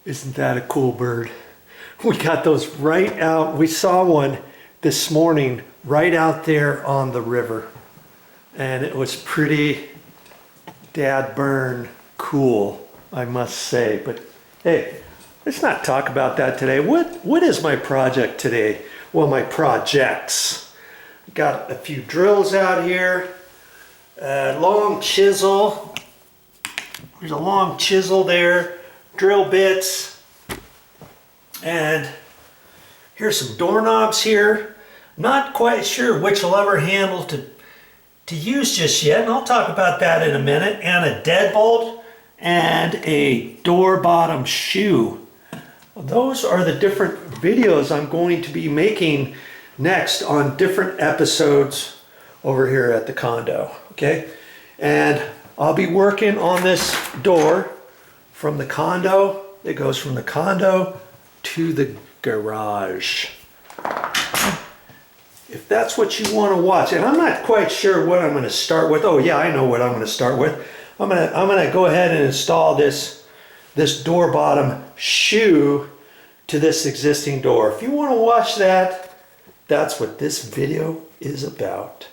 Isn't that a cool bird? We got those right out. We saw one this morning right out there on the river. And it was pretty dad-burn cool, I must say. But hey, let's not talk about that today. What is my project today? Well, my projects. Got a few drills out here. A long chisel. There's a long chisel there. Drill bits. And here's some doorknobs here. Not quite sure which lever handle to use just yet, and I'll talk about that in a minute. And a deadbolt and a door bottom shoe. Those are the different videos I'm going to be making next on different episodes over here at the condo, okay? And I'll be working on this door from the condo. It goes from the condo to the garage. If that's what you want to watch, and I'm not quite sure what I'm going to start with. Oh yeah, I know what I'm going to start with. I'm gonna go ahead and install this door bottom shoe to this existing door. If you want to watch that, that's what this video is about.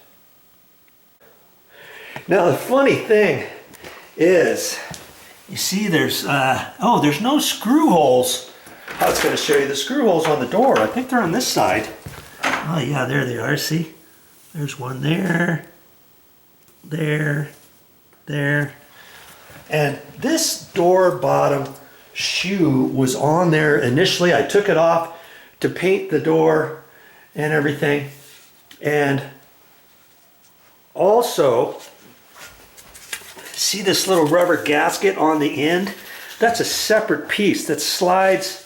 Now the funny thing is, you see there's no screw holes. I was going to show you the screw holes on the door. I think they're on this side. Oh yeah, there they are, see? There's one there, there. And this door bottom shoe was on there initially. I took it off to paint the door and everything. And also, see this little rubber gasket on the end? That's a separate piece that slides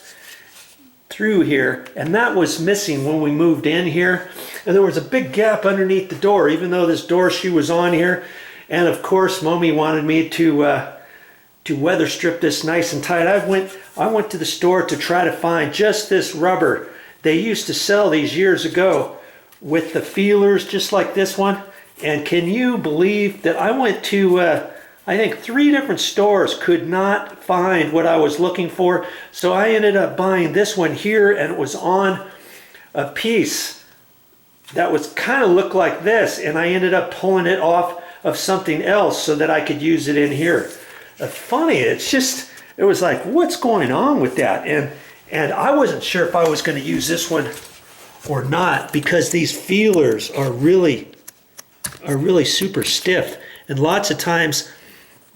through here, and that was missing when we moved in here. And there was a big gap underneath the door, even though this door shoe was on here. And of course, Mommy wanted me to weather strip this nice and tight. I went to the store to try to find just this rubber. They used to sell these years ago with the feelers, just like this one. And can you believe that I went to, I think 3 different stores, could not find what I was looking for. So I ended up buying this one here, and it was on a piece that was kind of looked like this. And I ended up pulling it off of something else so that I could use it in here. Funny, it was like, what's going on with that? And I wasn't sure if I was going to use this one or not, because these feelers are really super stiff. And lots of times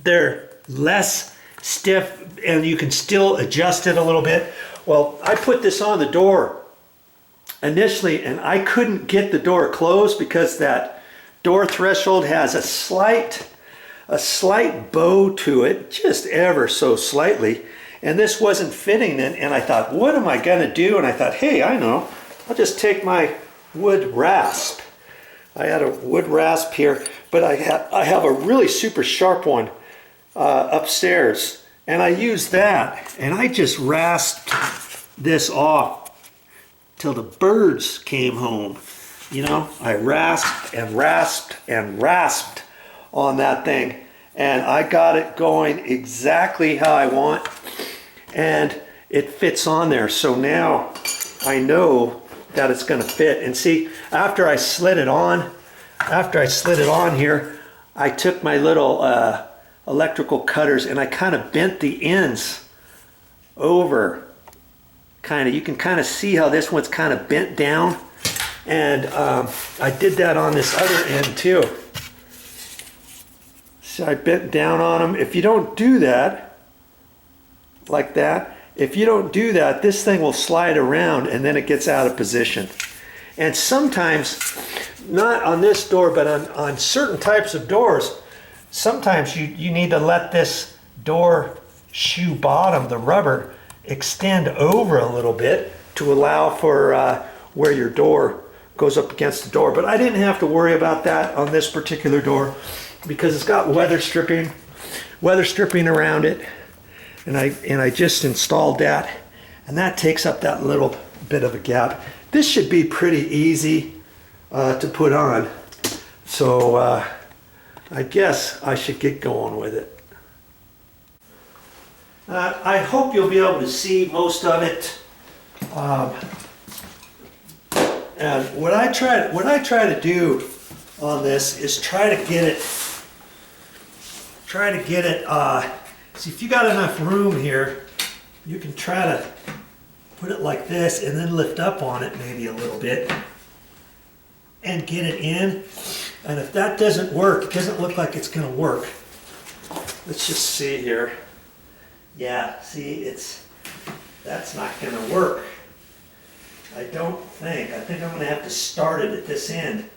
they're less stiff and you can still adjust it a little bit. Well, I put this on the door initially and I couldn't get the door closed because that door threshold has a slight bow to it, just ever so slightly. And this wasn't fitting then, and I thought, what am I gonna do? And I thought, hey, I know, I'll just take my wood rasp. I had a wood rasp here, but I have a really super sharp one upstairs, and I used that, and I just rasped this off till the birds came home. You know, I rasped and rasped and rasped on that thing, and I got it going exactly how I want, and it fits on there. So now I know that it's going to fit. And see, after I slid it on here, I took my little electrical cutters and I kind of bent the ends over. You can kind of see how this one's kind of bent down. And I did that on this other end too. So I bent down on them. If you don't do that, like that, if you don't do that, this thing will slide around and then it gets out of position. And sometimes, not on this door, but on certain types of doors, sometimes you need to let this door shoe bottom, the rubber, extend over a little bit to allow for where your door goes up against the door. But I didn't have to worry about that on this particular door because it's got weather stripping around it. And I just installed that, and that takes up that little bit of a gap. This should be pretty easy to put on. So I guess I should get going with it. I hope you'll be able to see most of it. And what I try to do on this is try to get it. See, if you got enough room here, you can try to put it like this and then lift up on it maybe a little bit and get it in. And if that doesn't work, it doesn't look like it's going to work. Let's just see here. Yeah, see, that's not going to work. I don't think. I think I'm going to have to start it at this end.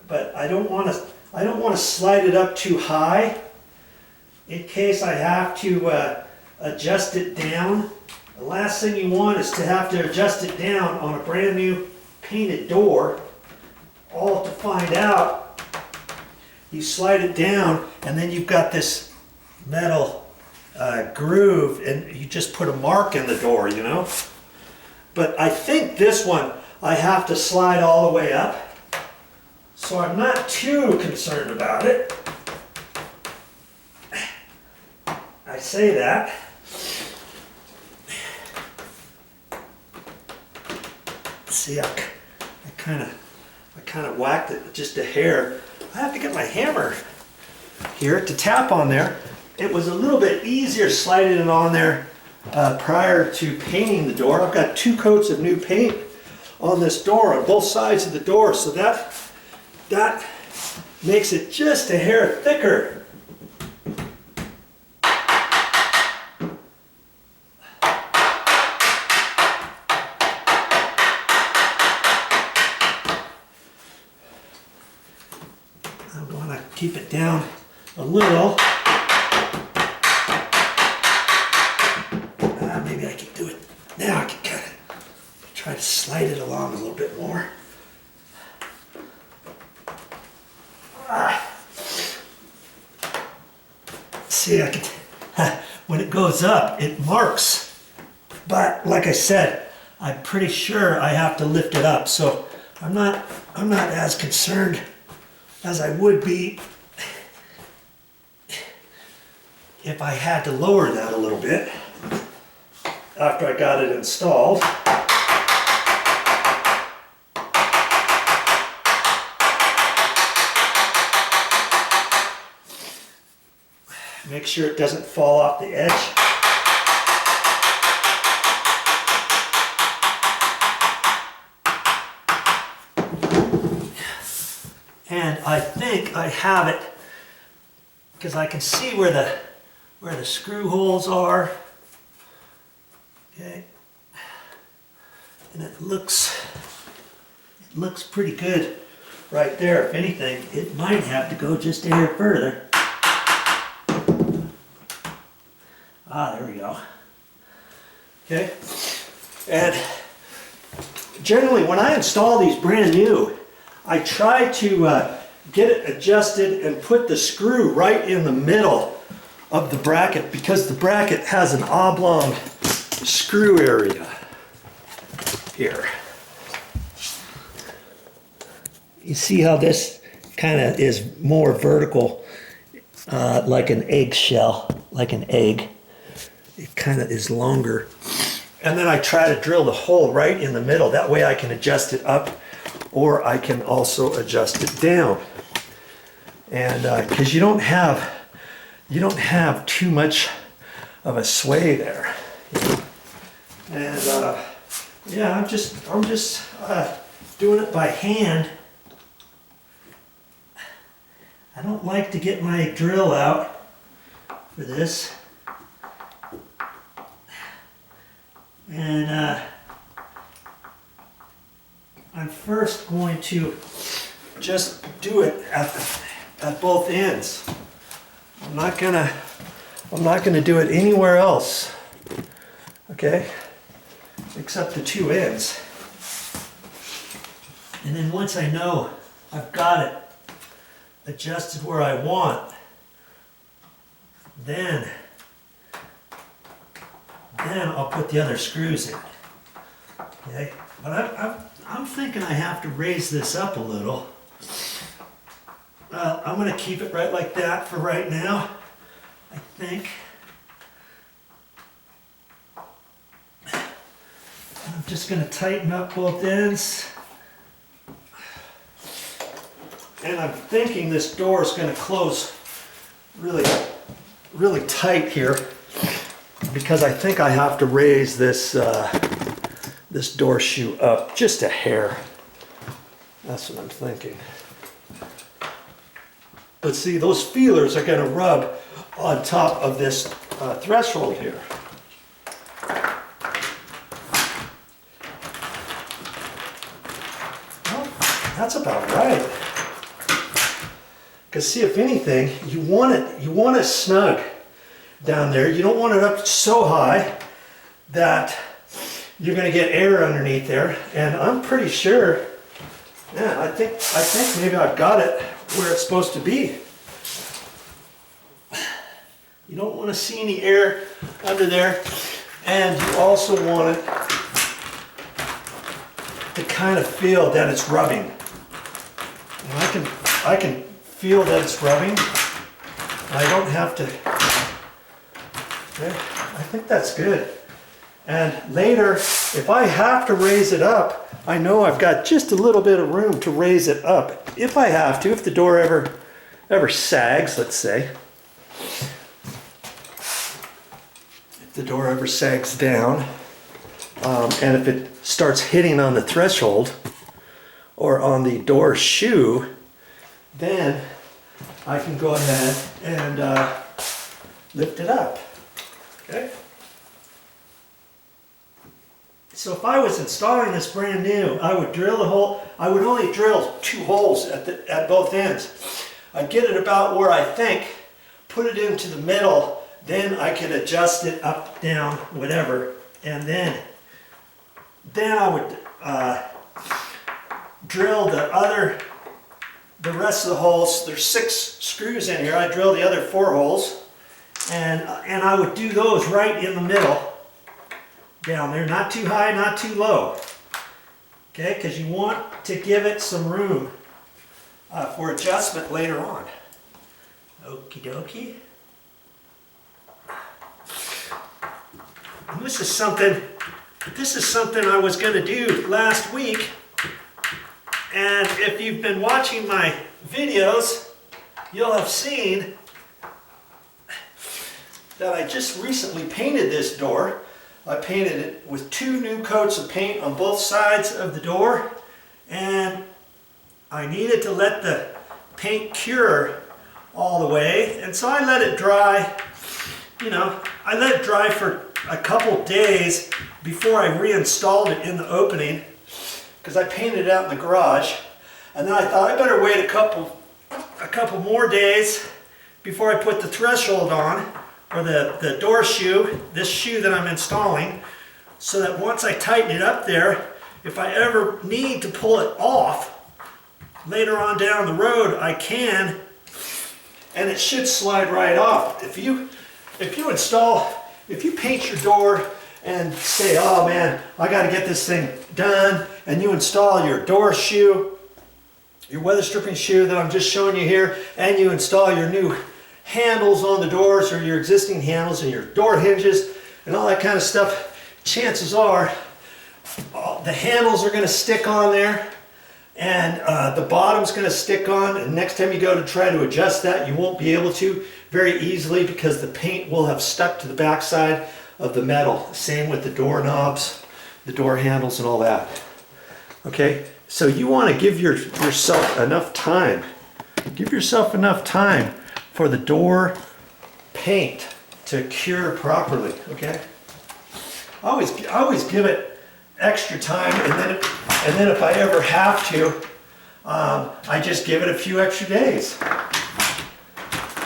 But I don't want to slide it up too high in case I have to adjust it down. The last thing you want is to have to adjust it down on a brand new painted door, all to find out you slide it down and then you've got this metal groove and you just put a mark in the door, you know. But I think this one I have to slide all the way up, so I'm not too concerned about it. I say that. See, I kind of whacked it just a hair. I have to get my hammer here to tap on there. It was a little bit easier sliding it on there prior to painting the door. I've got 2 coats of new paint on this door on both sides of the door, so that makes it just a hair thicker. I want to keep it down a little. Maybe I can do it. Now I can kind of try to slide it along a little bit more. See, I can, when it goes up, it marks. But like I said, I'm pretty sure I have to lift it up. So I'm not as concerned as I would be if I had to lower that a little bit after I got it installed. Make sure it doesn't fall off the edge. And I think I have it because I can see where the screw holes are. Okay. And it looks pretty good right there. If anything, it might have to go just a hair further. Ah, there we go. Okay. And generally when I install these brand new, I try to get it adjusted and put the screw right in the middle of the bracket because the bracket has an oblong screw area here. You see how this kind of is more vertical, like an eggshell, like an egg. It kind of is longer. And then I try to drill the hole right in the middle. That way I can adjust it up or I can also adjust it down. And because you don't have too much of a sway there. And yeah, I'm just doing it by hand. I don't like to get my drill out for this. And I'm first going to just do it at both ends. I'm not gonna do it anywhere else. Okay? Except the 2 ends. And then once I know I've got it adjusted where I want, then I'll put the other screws in. Okay? But I'm thinking I have to raise this up a little. I'm going to keep it right like that for right now, I think. I'm just going to tighten up both ends. And I'm thinking this door is going to close really, really tight here because I think I have to raise this, this door shoe up just a hair. That's what I'm thinking. But see, those feelers are going to rub on top of this threshold here. Well, that's about right. Because see, if anything, you want it snug down there. You don't want it up so high that you're going to get air underneath there. And I'm pretty sure, yeah, I think maybe I've got it where it's supposed to be. You don't want to see any air under there, and you also want it to kind of feel that it's rubbing. And I can feel that it's rubbing. I don't have to. Okay, I think that's good. And later, if I have to raise it up, I know I've got just a little bit of room to raise it up. If I have to, if the door ever sags, let's say. If the door ever sags down, and if it starts hitting on the threshold or on the door shoe, then I can go ahead and lift it up. Okay? So if I was installing this brand new, I would drill the hole. I would only drill 2 holes at both ends. I'd get it about where I think, put it into the middle, then I could adjust it up, down, whatever, and then I would drill the rest of the holes. There's 6 screws in here. I drill the other 4 holes, and I would do those right in the middle. Down there, not too high, not too low. Okay, because you want to give it some room for adjustment later on. Okie dokie. And this is something I was going to do last week. And if you've been watching my videos, you'll have seen that I just recently painted this door. I painted it with 2 new coats of paint on both sides of the door, and I needed to let the paint cure all the way, and so I let it dry. You know, I let it dry for a couple days before I reinstalled it in the opening, because I painted it out in the garage, and then I thought I better wait a couple more days before I put the threshold on, or the door shoe, this shoe that I'm installing, so that once I tighten it up there, if I ever need to pull it off later on down the road, I can, and it should slide right off. If you paint your door and say, oh man, I got to get this thing done, and you install your door shoe, your weather stripping shoe that I'm just showing you here, and you install your new handles on the doors, or your existing handles and your door hinges and all that kind of stuff, chances are the handles are going to stick on there, and the bottom's going to stick on, and next time you go to try to adjust that, you won't be able to very easily because the paint will have stuck to the backside of the metal. Same with the doorknobs, the door handles, and all that. Okay, so you want to give yourself enough time. Give yourself enough time for the door paint to cure properly, okay? I always give it extra time, and then if I ever have to, I just give it a few extra days.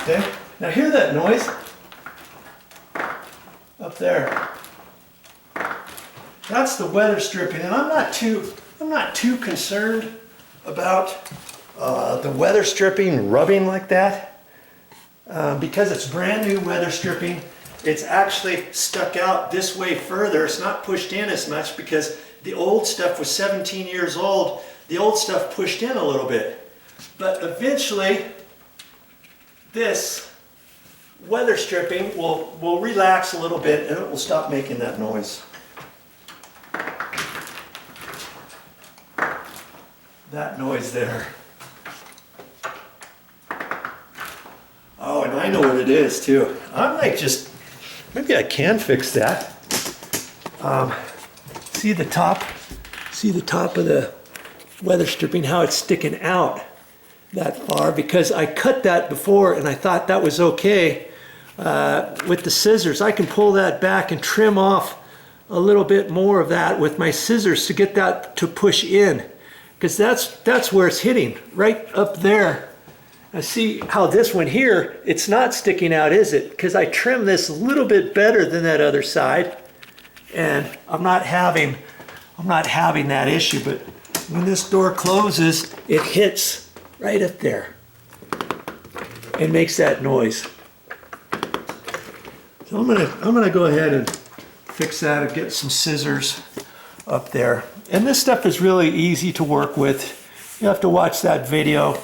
Okay? Now hear that noise? Up there. That's the weather stripping, and I'm not too concerned about the weather stripping rubbing like that. Because it's brand new weather stripping, it's actually stuck out this way further. It's not pushed in as much because the old stuff was 17 years old. The old stuff pushed in a little bit. But eventually, this weather stripping will relax a little bit, and it will stop making that noise. that noise there. Oh, and I know what it is too. I might just, maybe I can fix that. See the top of the weather stripping, how it's sticking out that far, because I cut that before and I thought that was okay. With the scissors, I can pull that back and trim off a little bit more of that with my scissors to get that to push in, because that's where it's hitting, right up there. I see how this one here, it's not sticking out, is it? Because I trimmed this a little bit better than that other side, and I'm not having that issue. But when this door closes, it hits right up there and makes that noise. So I'm gonna go ahead and fix that and get some scissors up there. And this stuff is really easy to work with. You have to watch that video,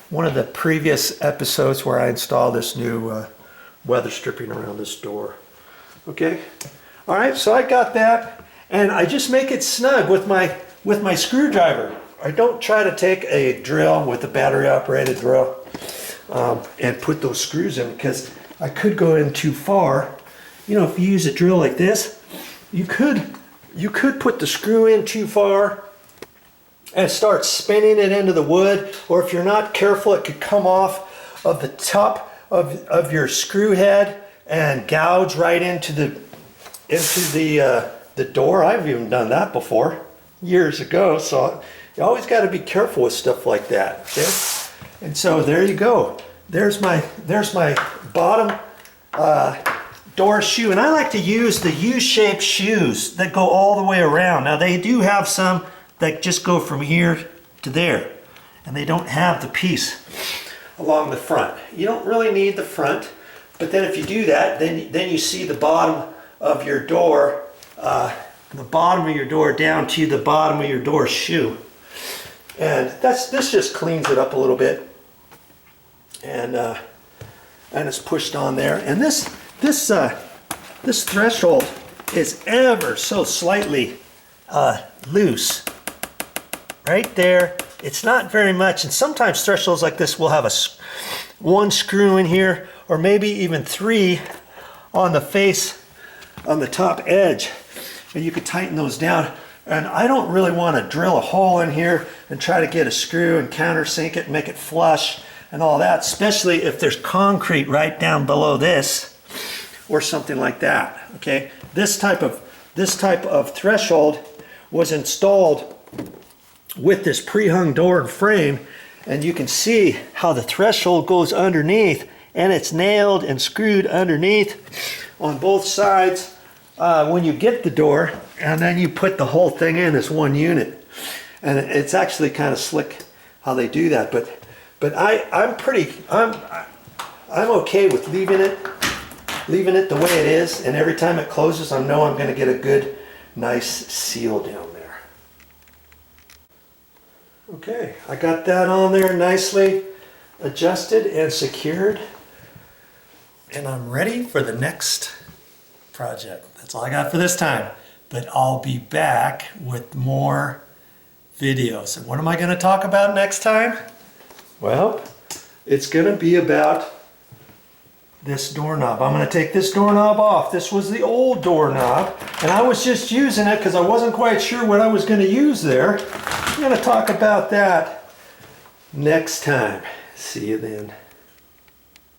one of the previous episodes where I installed this new weather stripping around this door. Okay, all right, so I got that, and I just make it snug with my screwdriver. I don't try to take a drill with a battery operated drill and put those screws in, because I could go in too far. You know, if you use a drill like this, you could put the screw in too far and start spinning it into the wood, or if you're not careful, it could come off of the top of your screw head and gouge right into the door. I've even done that before years ago, so you always got to be careful with stuff like that. Okay? And so there you go. There's my bottom door shoe, and I like to use the U-shaped shoes that go all the way around. Now they do have some that just go from here to there, and they don't have the piece along the front. You don't really need the front, but then if you do that, then you see the bottom of your door, down to the bottom of your door shoe, and this just cleans it up a little bit, and it's pushed on there. And this threshold is ever so slightly loose right there. It's not very much, and sometimes thresholds like this will have one screw in here, or maybe even 3 on the face, on the top edge, and you could tighten those down. And I don't really want to drill a hole in here and try to get a screw and countersink it and make it flush and all that, especially if there's concrete right down below this or something like that. Okay, this type of threshold was installed with this pre-hung door and frame, and you can see how the threshold goes underneath, and it's nailed and screwed underneath on both sides when you get the door, and then you put the whole thing in as one unit. And it's actually kind of slick how they do that, but I'm okay with leaving it the way it is, and every time it closes, I know I'm going to get a good, nice seal down there. Okay, I got that on there nicely adjusted and secured, and I'm ready for the next project. That's all I got for this time, but I'll be back with more videos. And what am I going to talk about next time? Well, it's going to be about this doorknob. I'm going to take this doorknob off. This was the old doorknob, and I was just using it because I wasn't quite sure what I was going to use there. I'm going to talk about that next time. See you then.